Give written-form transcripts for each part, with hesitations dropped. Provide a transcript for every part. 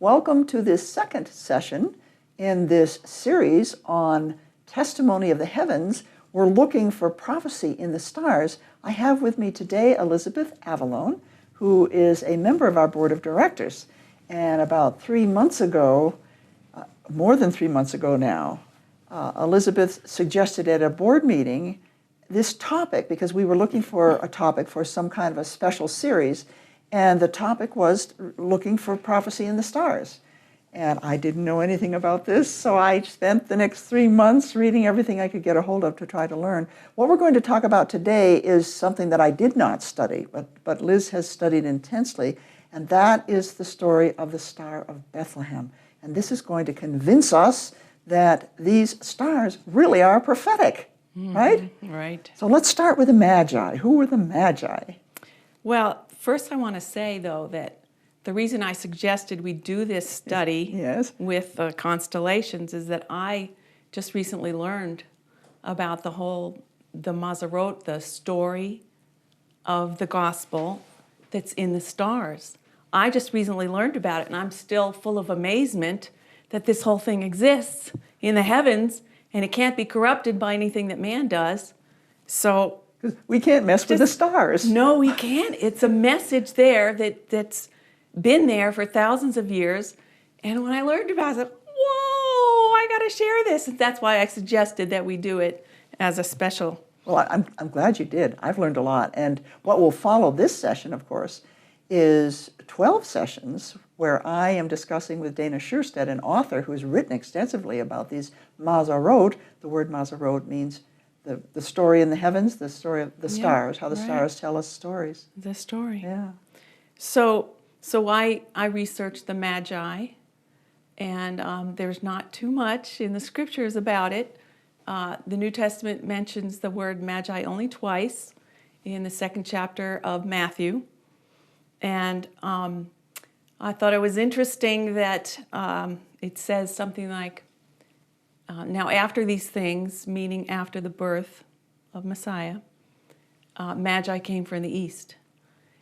Welcome to this second session in this series on testimony of the heavens. We're looking for prophecy in the stars. I have with me today Elizabeth Avalone, who is a member of our board of directors. And about 3 months ago, more than 3 months ago now, Elizabeth suggested at a board meeting this topic because we were looking for a topic for some kind of a special series. And the topic was looking for prophecy in the stars. And I didn't know anything about this, so I spent the next 3 months reading everything I could get a hold of to try to learn. What we're going to talk about today is something that I did not study, but Liz has studied intensely, and that is the story of the Star of Bethlehem. And this is going to convince us that these stars really are prophetic, right? Right. So let's start with the Magi. Who were the Magi? Well, first I want to say, though, that the reason I suggested we do this study with constellations is that I just recently learned about the Mazarot, the story of the gospel that's in the stars. I just recently learned about it, and I'm still full of amazement that this whole thing exists in the heavens, and it can't be corrupted by anything that man does. So we can't mess with the stars. No, we can't. It's a message there that's been there for thousands of years. And when I learned about it, I said, whoa, I got to share this. And that's why I suggested that we do it as a special. Well, I'm glad you did. I've learned a lot. And what will follow this session, of course, is 12 sessions where I am discussing with Dana Sherstad, an author who has written extensively about these Mazarot. The word Mazarot means the story in the heavens, the story of the stars, how the stars tell us stories. The story. Yeah. So I researched the Magi, and there's not too much in the scriptures about it. The New Testament mentions the word Magi only twice in the 2nd chapter of Matthew. And I thought it was interesting that it says something like, now after these things, meaning after the birth of Messiah, Magi came from the east.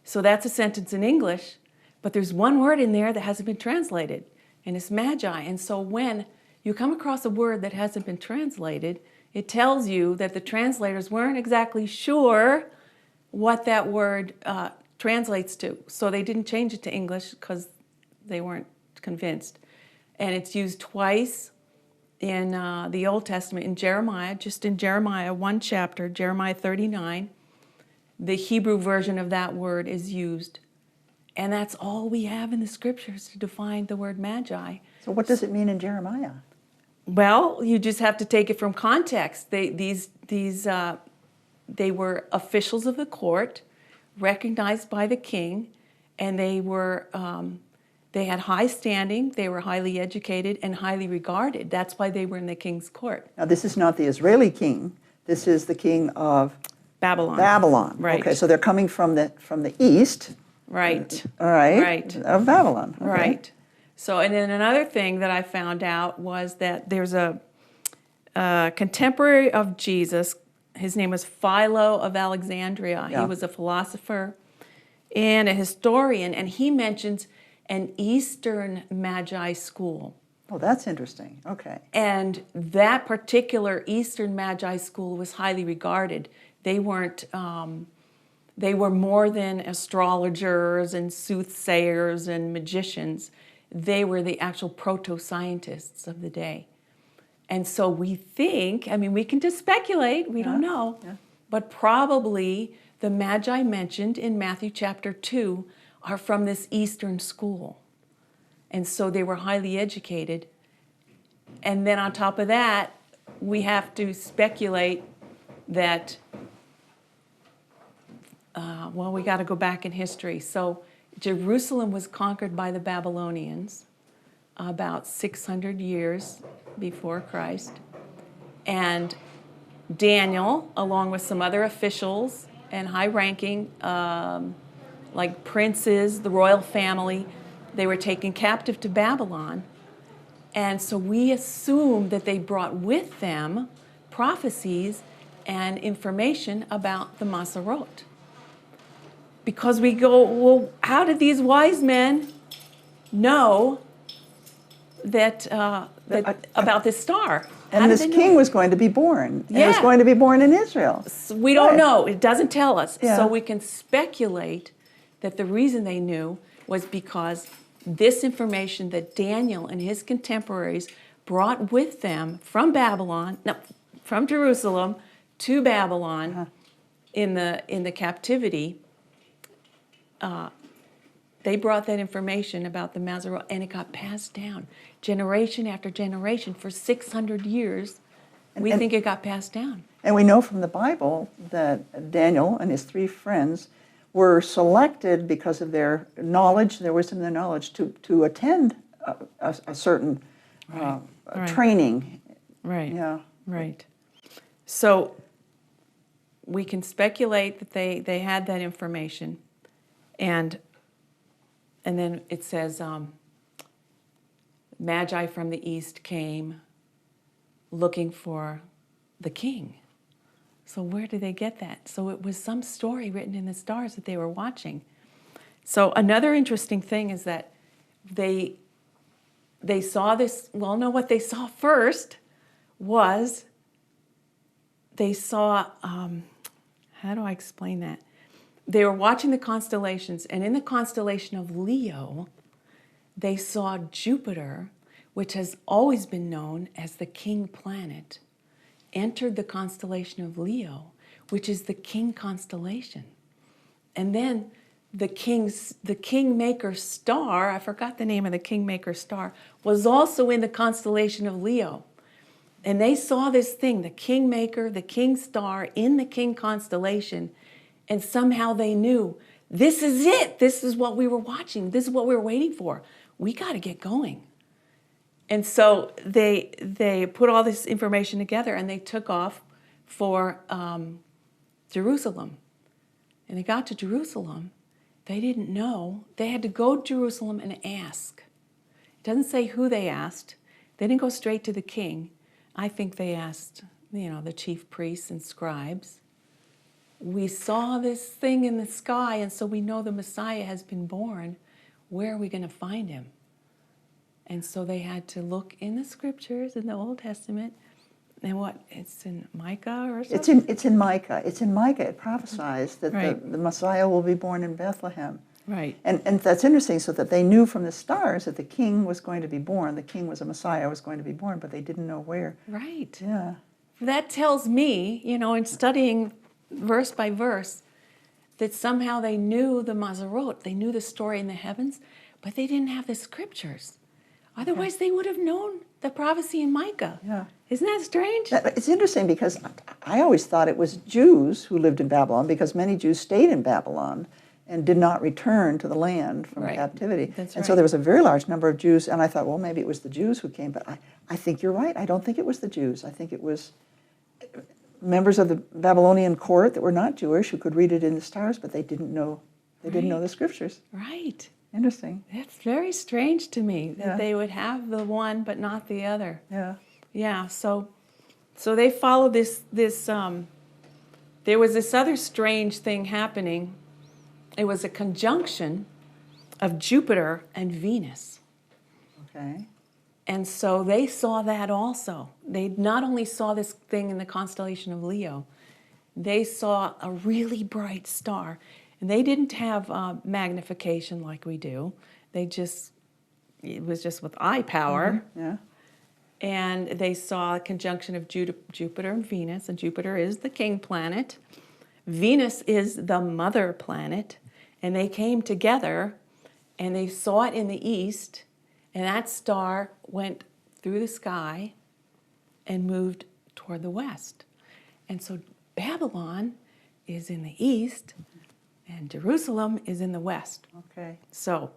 So that's a sentence in English, but there's one word in there that hasn't been translated, and it's Magi. And so when you come across a word that hasn't been translated, it tells you that the translators weren't exactly sure what that word translates to. So they didn't change it to English because they weren't convinced. And it's used twice in the Old Testament, in Jeremiah, just in Jeremiah, one chapter, Jeremiah 39, the Hebrew version of that word is used. And that's all we have in the scriptures to define the word Magi. So what does it mean in Jeremiah? Well, you just have to take it from context. They were officials of the court, recognized by the king, and they were they had high standing, they were highly educated, and highly regarded. That's why they were in the king's court. Now, this is not the Israeli king. This is the king of Babylon. Babylon. Right. Okay, so they're coming from the east. Right. All right. Right. Of Babylon. Okay. Right. So, and then another thing that I found out was that there's a contemporary of Jesus. His name was Philo of Alexandria. Yeah. He was a philosopher and a historian, and he mentions an Eastern Magi school. Oh, that's interesting. Okay. And that particular Eastern Magi school was highly regarded. They weren't, they were more than astrologers and soothsayers and magicians. They were the actual proto-scientists of the day. And so we think, I mean, we can just speculate, we don't know, but probably the Magi mentioned in Matthew chapter 2 are from this Eastern school. And so they were highly educated. And then on top of that, we have to speculate that, well, we got to go back in history. So Jerusalem was conquered by the Babylonians about 600 years before Christ. And Daniel, along with some other officials and high-ranking, like princes, the royal family, they were taken captive to Babylon. And so we assume that they brought with them prophecies and information about the Mazarot. Because we go, well, how did these wise men know about this star. How And did this they know? king was going to be born. And it was Yeah. going to be born in Israel. We don't Right. know. It doesn't tell us. Yeah. So we can speculate that the reason they knew was because this information that Daniel and his contemporaries brought with them from Babylon, no, from Jerusalem to Babylon in the captivity, they brought that information about the Mazarot, and it got passed down generation after generation for 600 years. We think it got passed down. And we know from the Bible that Daniel and his 3 friends were selected because of their knowledge, their wisdom and their knowledge, to attend a certain Right. training. Right. Yeah. Right. So we can speculate that they had that information, and then it says, Magi from the east came looking for the king. So where did they get that? So it was some story written in the stars that they were watching. So another interesting thing is that they saw this. Well, no, what they saw first was they saw, how do I explain that? They were watching the constellations, and in the constellation of Leo, they saw Jupiter, which has always been known as the king planet, entered the constellation of Leo, which is the king constellation. And then the kingmaker star, I forgot the name of the kingmaker star, was also in the constellation of Leo. And they saw this thing, the kingmaker, the king star in the king constellation, and somehow they knew, this is it. This is what we were watching. This is what we were waiting for. We got to get going. And so they put all this information together, and they took off for Jerusalem. And they got to Jerusalem. They didn't know. They had to go to Jerusalem and ask. It doesn't say who they asked. They didn't go straight to the king. I think they asked, the chief priests and scribes. We saw this thing in the sky, and so we know the Messiah has been born. Where are we going to find him? And so they had to look in the scriptures in the Old Testament. And it's in Micah or something? It's in Micah. It's in Micah. It prophesies that Right. the Messiah will be born in Bethlehem. Right. And that's interesting, so that they knew from the stars that the king was going to be born. The king was a Messiah, was going to be born, but they didn't know where. Right. Yeah. That tells me, in studying verse by verse, that somehow they knew the Mazarot, they knew the story in the heavens, but they didn't have the scriptures. Otherwise, they would have known the prophecy in Micah. Yeah. Isn't that strange? It's interesting because I always thought it was Jews who lived in Babylon, because many Jews stayed in Babylon and did not return to the land from Right. captivity. That's and so right. there was a very large number of Jews, and I thought, well, maybe it was the Jews who came, but I think you're right. I don't think it was the Jews. I think it was members of the Babylonian court that were not Jewish who could read it in the stars, but they didn't know the scriptures. Right. Interesting. That's very strange to me that Yeah. they would have the one but not the other. Yeah. Yeah, so they followed this there was this other strange thing happening. It was a conjunction of Jupiter and Venus. Okay. And so they saw that also. They not only saw this thing in the constellation of Leo, they saw a really bright star. And they didn't have magnification like we do. It was just with eye power. Mm-hmm. Yeah. And they saw a conjunction of Jupiter and Venus, and Jupiter is the king planet. Venus is the mother planet, and they came together, and they saw it in the east, and that star went through the sky and moved toward the west. And so Babylon is in the east, and Jerusalem is in the west. Okay. So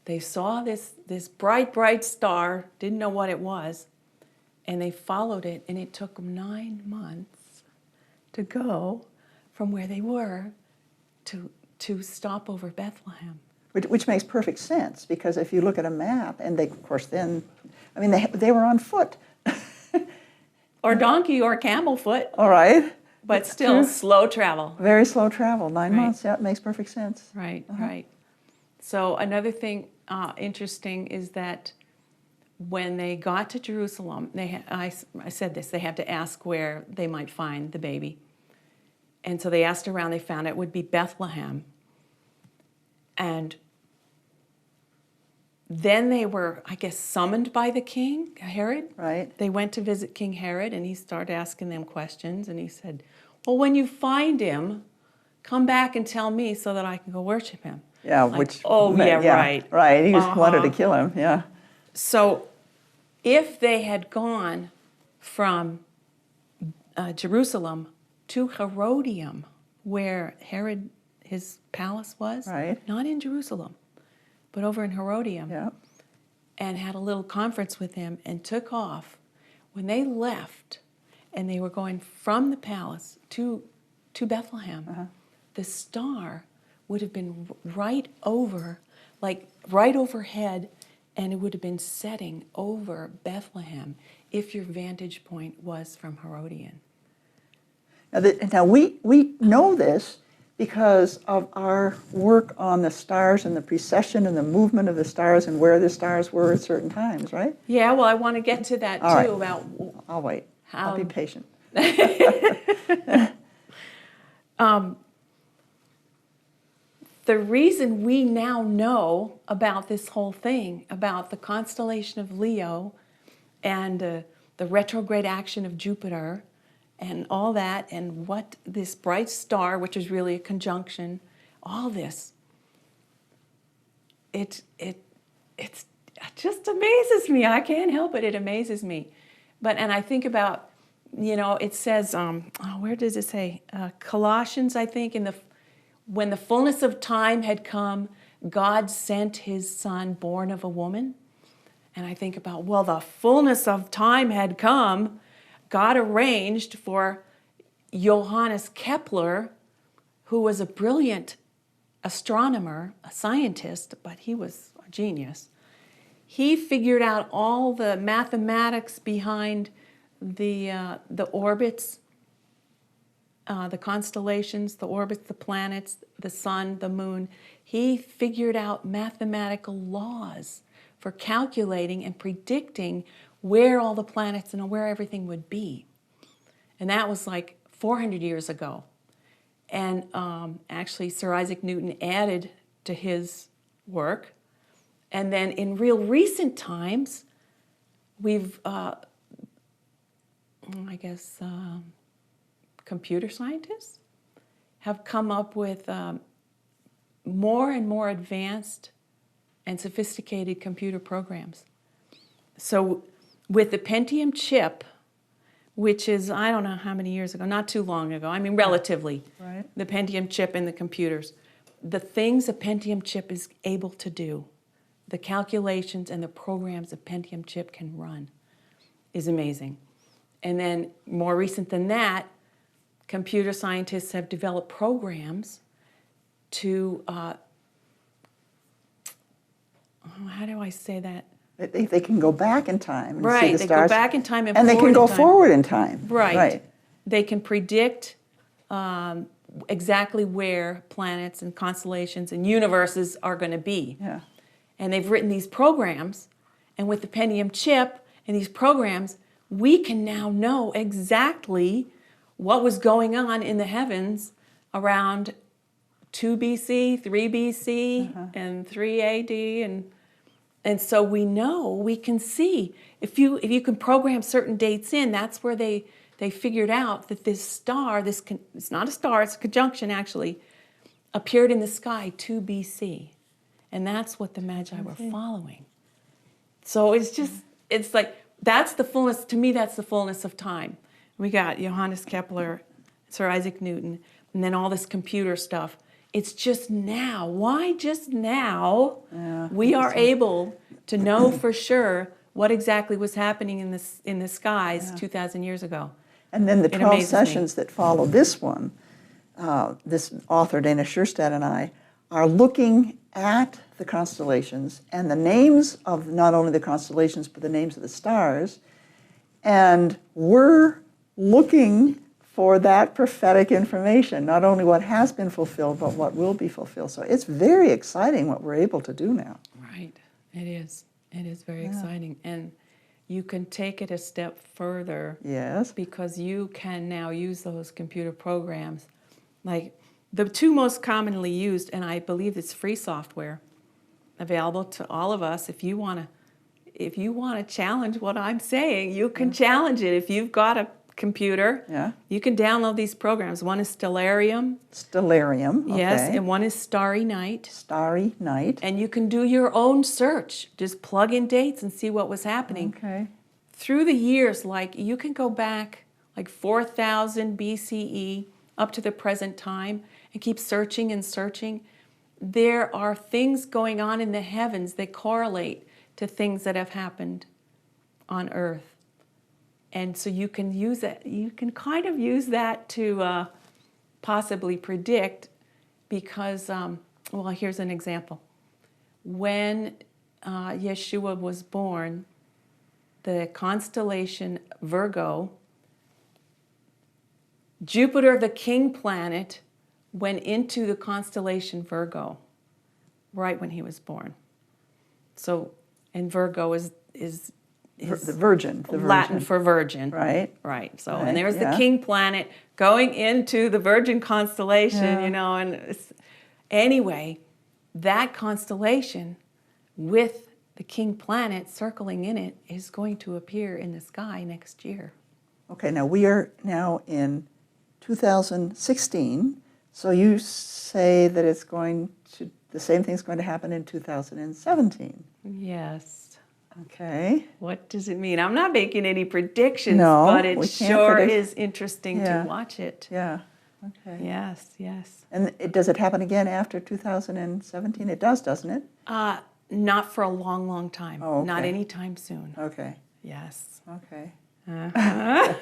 they saw this bright, bright star, didn't know what it was, and they followed it, and it took them 9 months to go from where they were to stop over Bethlehem. Which makes perfect sense, because if you look at a map, and they, of course, they were on foot. Or donkey or camel foot, All right. but still slow travel. Very slow travel, 9 Right. months. Yeah, it makes perfect sense. Right, right. So another thing interesting is that when they got to Jerusalem, I said this, they had to ask where they might find the baby. And so they asked around, they found it would be Bethlehem. And then they were, I guess, summoned by the king, Herod. Right. They went to visit King Herod, and he started asking them questions. And he said, well, when you find him, come back and tell me so that I can go worship him. Yeah, Like, which... oh, yeah, yeah, right. Right, he just wanted to kill him, yeah. So if they had gone from Jerusalem to Herodium, where Herod, his palace was, Right. not in Jerusalem, but over in Herodium, Yeah. and had a little conference with him and took off, when they left and they were going from the palace to Bethlehem, the star would have been right over, like right overhead, and it would have been setting over Bethlehem if your vantage point was from Herodian. Now we know this because of our work on the stars and the precession and the movement of the stars and where the stars were at certain times, right? Yeah, well, I want to get to that All too, right. about I'll wait. I'll be patient. the reason we now know about this whole thing, about the constellation of Leo and the retrograde action of Jupiter and all that, and what this bright star, which is really a conjunction, all this, it just amazes me. I can't help it. It amazes me. And I think about, it says, where does it say? Colossians, I think, when the fullness of time had come, God sent his son born of a woman. And I think about, well, the fullness of time had come. God arranged for Johannes Kepler, who was a brilliant astronomer, a scientist, but he was a genius. He figured out all the mathematics behind the orbits, the constellations, the orbits, the planets, the sun, the moon. He figured out mathematical laws for calculating and predicting where all the planets and where everything would be. And that was like 400 years ago. And actually, Sir Isaac Newton added to his work. And then in real recent times, we've, computer scientists have come up with more and more advanced and sophisticated computer programs. So with the Pentium chip, which is, I don't know how many years ago, not too long ago, I mean relatively, right. The Pentium chip in the computers, the things a Pentium chip is able to do, the calculations and the programs a Pentium chip can run is amazing. And then more recent than that, computer scientists have developed programs to, how do I say that? They can go back in time and right, see the they stars. go back in time and they forward can go in time. forward in time. Right. They can predict exactly where planets and constellations and universes are going to be. Yeah. And they've written these programs, and with the Pentium chip and these programs, we can now know exactly what was going on in the heavens around 2 BC, 3 BC, and 3 AD, and so we know, we can see. If you can program certain dates in, that's where they figured out that this star, it's not a star, it's a conjunction actually, appeared in the sky 2 BC. And that's what the Magi were following. So it's like, that's the fullness, to me that's the fullness of time. We got Johannes Kepler, Sir Isaac Newton, and then all this computer stuff. It's just now. Why just now we are able to know for sure what exactly was happening in the skies 2,000 years ago. And then the 12 sessions me. that follow this one, this author, Dana Sherstad, and I, are looking at the constellations and the names of not only the constellations, but the names of the stars. And we're looking for that prophetic information, not only what has been fulfilled, but what will be fulfilled. So it's very exciting what we're able to do now. Right, it is. It is very exciting. And you can take it a step further. Yes. Because you can now use those computer programs. Like the two most commonly used, and I believe it's free software available to all of us. If you want to challenge what I'm saying, you can challenge it. If you've got a computer, you can download these programs. One is Stellarium. Stellarium, okay. Yes, and one is Starry Night. Starry Night. And you can do your own search. Just plug in dates and see what was happening. Okay. Through the years, like you can go back like 4,000 BCE up to the present time and keep searching and searching. There are things going on in the heavens that correlate to things that have happened on earth. And so you can use it, you can kind of use that to possibly predict because, well, here's an example. When Yeshua was born, the constellation Virgo, Jupiter, the king planet, went into the constellation Virgo right when he was born. So, and Virgo is the Virgin. Latin for virgin. Right. Right. So, Right, and there's the king planet going into the Virgin constellation, you know, and anyway, that constellation with the king planet circling in it is going to appear in the sky next year. Okay, now we are now in 2016, so you say that it's going to, the same thing's going to happen in 2017. Yes. Okay. What does it mean? I'm not making any predictions, No, but it we can't sure predict. is interesting to watch it. Yeah. Okay. Yes, yes. And does it happen again after 2017? It does, doesn't it? Not for a long, long time. Oh, okay. Not anytime soon. Okay. Yes. Okay. Uh-huh.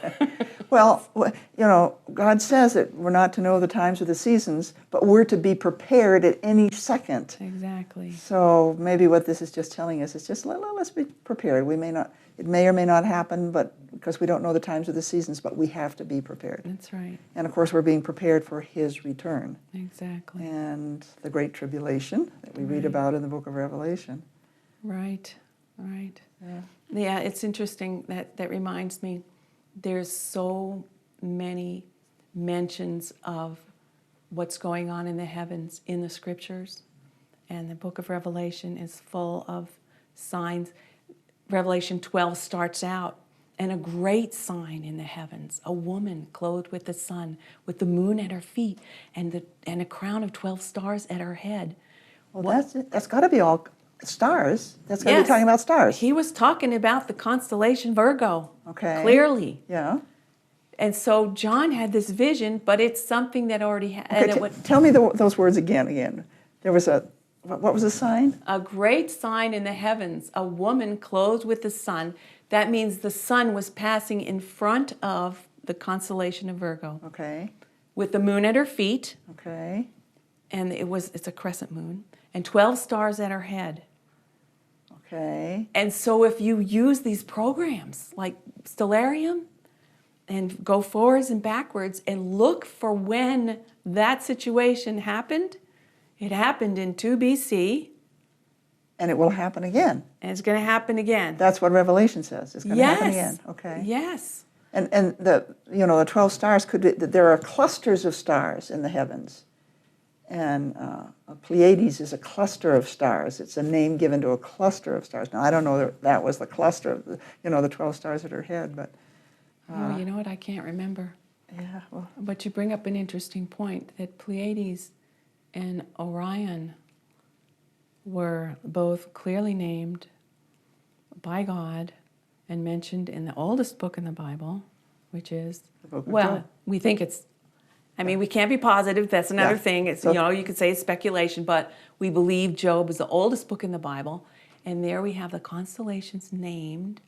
Well, you know, God says that we're not to know the times or the seasons, but we're to be prepared at any second. Exactly. So maybe what this is just telling us is just let's be prepared. We may not, it may or may not happen, but because we don't know the times or the seasons, but we have to be prepared. That's right. And of course, we're being prepared for His return. Exactly. And the Great Tribulation that we read about in the book of Revelation. Right, right. Yeah. Yeah, it's interesting. That reminds me, there's so many mentions of what's going on in the heavens in the scriptures. And the book of Revelation is full of signs. Revelation 12 starts out, and a great sign in the heavens, a woman clothed with the sun, with the moon at her feet, and a crown of 12 stars at her head. Well, that's got to be all stars. That's got to be talking about stars. He was talking about the constellation Virgo. Okay. Clearly. Yeah. And so John had this vision, but it's something that already had. Okay, tell me those words again. There was what was the sign? A great sign in the heavens, a woman clothed with the sun. That means the sun was passing in front of the constellation of Virgo. Okay. With the moon at her feet. Okay. And it's a crescent moon. And 12 stars at her head. Okay. And so if you use these programs like Stellarium and go forwards and backwards and look for when that situation happened, it happened in 2 BC. And it will happen again. And it's going to happen again. That's what Revelation says. It's going to happen again. Okay. Yes. And the 12 stars there are clusters of stars in the heavens. And Pleiades is a cluster of stars. It's a name given to a cluster of stars. Now, I don't know that was the cluster of the 12 stars at her head, but... you know what? I can't remember. Yeah, well... But you bring up an interesting point, that Pleiades and Orion were both clearly named by God and mentioned in the oldest book in the Bible, which is... The book of Job. We think it's... I mean, we can't be positive. That's another thing. It's, you could say it's speculation, but we believe Job is the oldest book in the Bible. And there we have the constellations named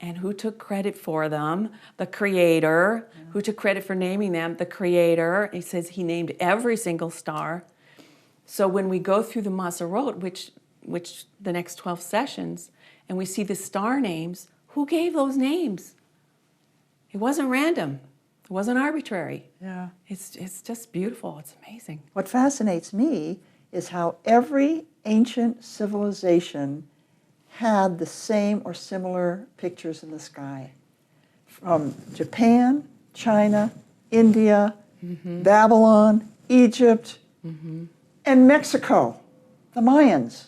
and who took credit for them, the Creator. Yeah. Who took credit for naming them, the Creator. He says he named every single star. So when we go through the Masorot, which the next 12 sessions, and we see the star names, who gave those names? It wasn't random. It wasn't arbitrary. Yeah. It's just beautiful. It's amazing. What fascinates me is how every ancient civilization had the same or similar pictures in the sky. From Japan, China, India, Babylon, Egypt, and Mexico, the Mayans.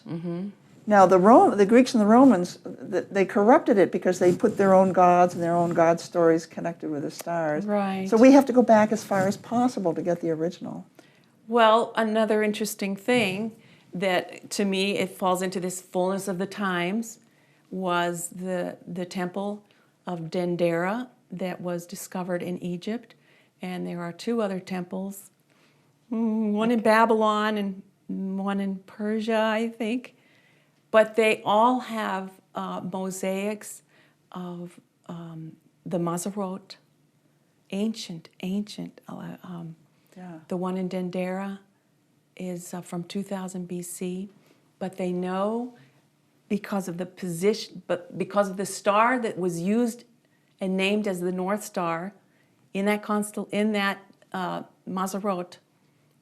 Now, the Greeks and the Romans, they corrupted it because they put their own gods and their own god stories connected with the stars. Right. So we have to go back as far as possible to get the original. Well, another interesting thing that, to me, it falls into this fullness of the times was the temple of Dendera that was discovered in Egypt. And there are two other temples, one in Babylon and one in Persia, I think. But they all have mosaics of the Mazarot, ancient. Yeah. The one in Dendera is from 2000 BC, but they know because of the position, but because of the star that was used and named as the North Star in that Mazarot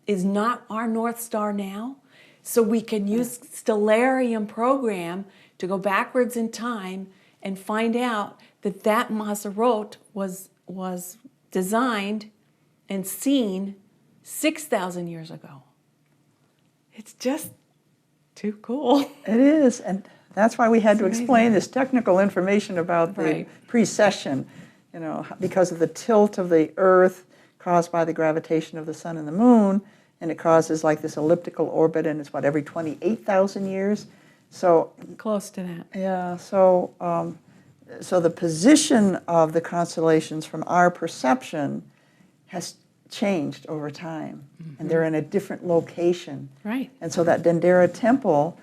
is not our North Star now. So we can use Stellarium program to go backwards in time and find out that that Mazarot was designed and seen 6,000 years ago. It's just too cool. It is, and that's why we had to explain this technical information about the precession, because of the tilt of the Earth caused by the gravitation of the sun and the moon, and it causes like this elliptical orbit, and it's every 28,000 years. So close to that. Yeah. So the position of the constellations from our perception has changed over time, and they're in a different location. Right. And so that Dendera temple,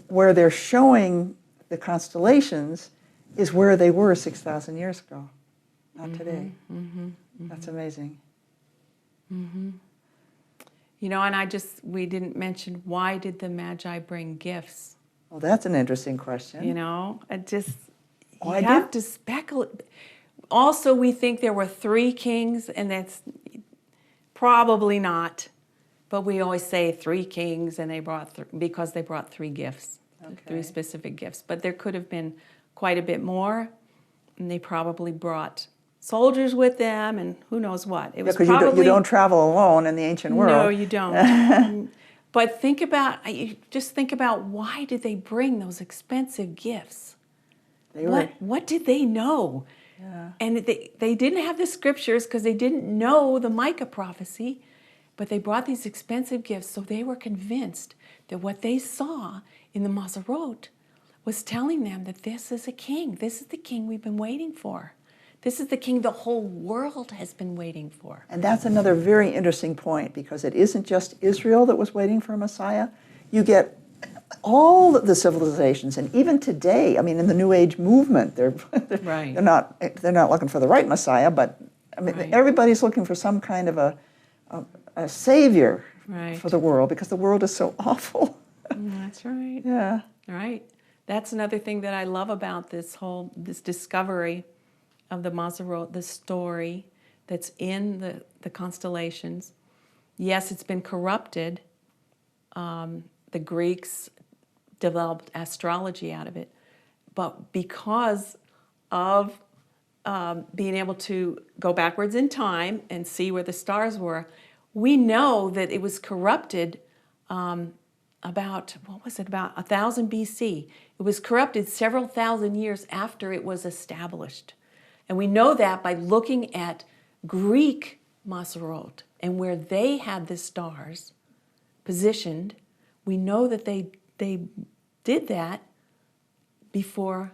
where they're showing the constellations, is where they were 6,000 years ago, not today. That's amazing. And we didn't mention, why did the Magi bring gifts? Well, that's an interesting question. You have to speculate. Also, we think there were three kings, and that's probably not. But we always say three kings, and because they brought three gifts, three specific gifts. But there could have been quite a bit more, and they probably brought soldiers with them, and who knows what. It was because you don't travel alone in the ancient world. No, you don't. But think about why did they bring those expensive gifts? What did they know? Yeah. And they didn't have the scriptures because they didn't know the Micah prophecy, but they brought these expensive gifts, so they were convinced that what they saw in the Mazarot was telling them that this is a king. This is the king we've been waiting for. This is the king the whole world has been waiting for. And that's another very interesting point, because it isn't just Israel that was waiting for a Messiah. You get all the civilizations, and even today, in the New Age movement, they're not looking for the right Messiah, but everybody's looking for some kind of a savior for the world, because the world is so awful. That's right. Yeah. Right. That's another thing that I love about this discovery of the Mazarot, the story that's in the constellations. Yes, it's been corrupted. The Greeks developed astrology out of it. But because of being able to go backwards in time and see where the stars were, we know that it was corrupted about 1,000 BC. It was corrupted several thousand years after it was established. And we know that by looking at Greek Mazarot and where they had the stars positioned. We know that they did that before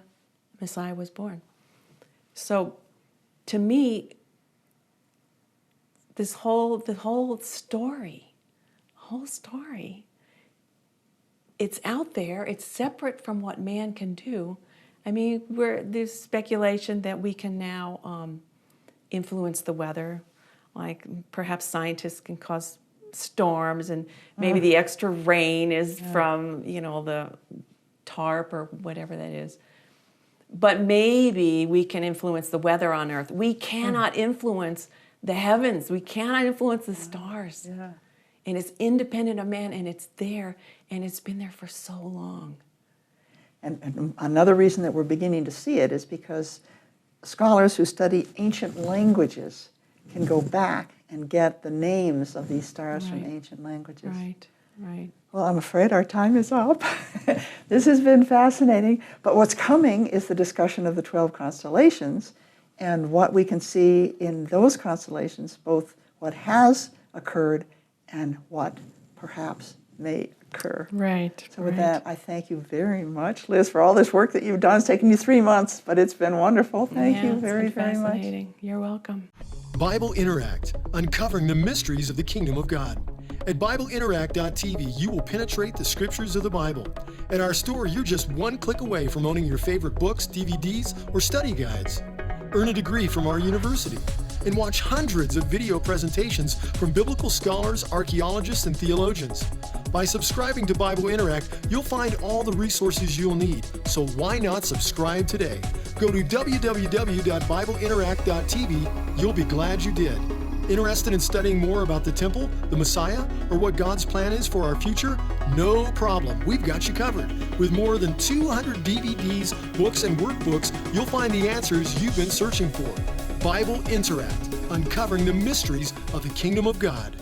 Messiah was born. So to me, the whole story, it's out there. It's separate from what man can do. There's speculation that we can now influence the weather, like perhaps scientists can cause storms, and maybe the extra rain is from the tarp or whatever that is. But maybe we can influence the weather on Earth. We cannot influence the heavens. We cannot influence the stars. Yeah. And it's independent of man, and it's there, and it's been there for so long. And another reason that we're beginning to see it is because scholars who study ancient languages can go back and get the names of these stars from ancient languages. Right, right. Well, I'm afraid our time is up. This has been fascinating, but what's coming is the discussion of the 12 constellations and what we can see in those constellations, both what has occurred and what perhaps may occur. Right. So with that, I thank you very much, Liz, for all this work that you've done. It's taken you 3 months, but it's been wonderful. Thank you very, very much. Fascinating. You're welcome. Bible Interact, uncovering the mysteries of the kingdom of God. At BibleInteract.tv, you will penetrate the scriptures of the Bible. At our store, you're just one click away from owning your favorite books, DVDs, or study guides. Earn a degree from our university and watch hundreds of video presentations from biblical scholars, archaeologists, and theologians. By subscribing to Bible Interact, you'll find all the resources you'll need, so why not subscribe today? Go to www.BibleInteract.tv. You'll be glad you did. Interested in studying more about the temple, the Messiah, or what God's plan is for our future? No problem. We've got you covered. With more than 200 DVDs, books, and workbooks, you'll find the answers you've been searching for. Bible Interact, uncovering the mysteries of the kingdom of God.